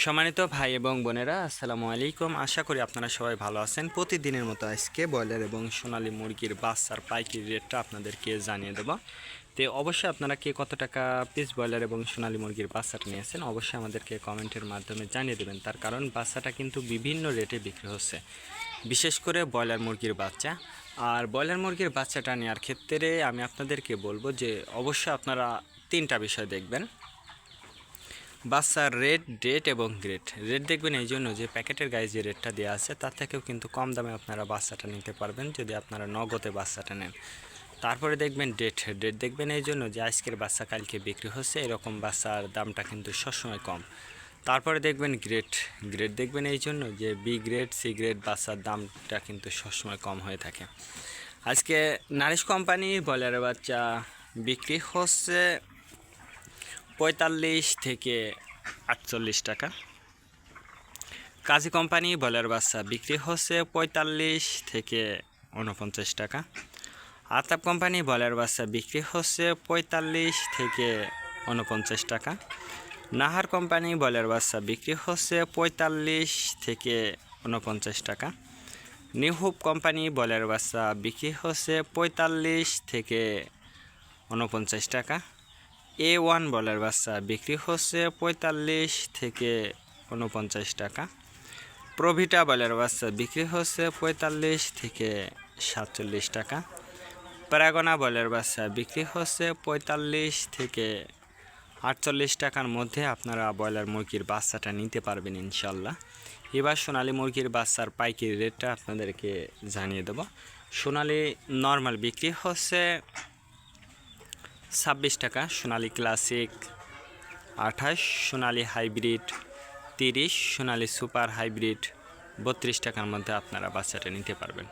সম্মানিত ভাই এবং বোনেরা, আসসালামু আলাইকুম। আশা করি আপনারা সবাই ভালো আছেন। প্রতিদিনের মতো আজকে ব্রয়লার এবং সোনালী মুরগির বাচ্চার পাইকারি রেটটা আপনাদেরকে জানিয়ে দেবো। তো অবশ্যই আপনারা কে কত টাকা পিস ব্রয়লার এবং সোনালী মুরগির বাচ্চাটা নিয়েছেন অবশ্যই আমাদেরকে কমেন্টের মাধ্যমে জানিয়ে দেবেন। তার কারণ বাচ্চাটা কিন্তু বিভিন্ন রেটে বিক্রি হচ্ছে, বিশেষ করে ব্রয়লার মুরগির বাচ্চা। আর ব্রয়লার মুরগির বাচ্চাটা নেওয়ার ক্ষেত্রে আমি আপনাদেরকে বলবো যে অবশ্যই আপনারা তিনটা বিষয় দেখবেন। বাচ্চার রেট, ডেট এবং গ্রেড। রেট দেখবেন এই জন্য যে প্যাকেটের গায়ে যে রেটটা দেওয়া আছে তার থেকেও কিন্তু কম দামে আপনারা বাচ্চাটা নিতে পারবেন যদি আপনারা নগদে বাচ্চাটা নেন। তারপরে দেখবেন ডেট। ডেট দেখবেন এই জন্য যে আজকের বাচ্চা কালকে বিক্রি হচ্ছে, এরকম বাচ্চার দামটা কিন্তু সবসময় কম। তারপরে দেখবেন গ্রেড। গ্রেড দেখবেন এই জন্য যে বি গ্রেড, সি গ্রেড বাচ্চার দামটা কিন্তু সবসময় কম হয়ে থাকে। আজকে নারিশ কোম্পানির ব্রয়লারের বাচ্চা বিক্রি হচ্ছে 45 থেকে 48 টাকা। কাজী কোম্পানি ব্রয়লার বাচ্চা বিক্রি হচ্ছে 45 থেকে 49 টাকা। আতাপ কোম্পানি ব্রয়লার বাচ্চা বিক্রি হচ্ছে 45 থেকে 49 টাকা। নাহার কোম্পানি ব্রয়লার বাচ্চা বিক্রি হচ্ছে 45 থেকে 49 টাকা। নিহুব কোম্পানি ব্রয়লার বাচ্চা বিক্রি হচ্ছে 45 থেকে 49 টাকা। A1 ব্রয়লার বাচ্চা বিক্রি হচ্ছে 45 থেকে 49 টাকা। প্রভিটা ব্রয়লার বাচ্চা বিক্রি হচ্ছে 45 থেকে 47 টাকা। প্যারাগনা ব্রয়লার বাচ্চা বিক্রি হচ্ছে 45 থেকে 48 টাকার মধ্যে আপনারা ব্রয়লার মুরগির বাচ্চাটা নিতে পারবেন ইনশাল্লাহ। এবার সোনালী মুরগির বাচ্চার পাইকারি রেটটা আপনাদেরকে জানিয়ে দেব। সোনালী নর্মাল বিক্রি হচ্ছে 26 টাকা, সোনালী ক্লাসিক 28, সোনালী হাইব্রিড 30, সোনালী সুপার হাইব্রিড 32 টাকার মধ্যে আপনারা বাচ্চাটা নিতে পারবেন।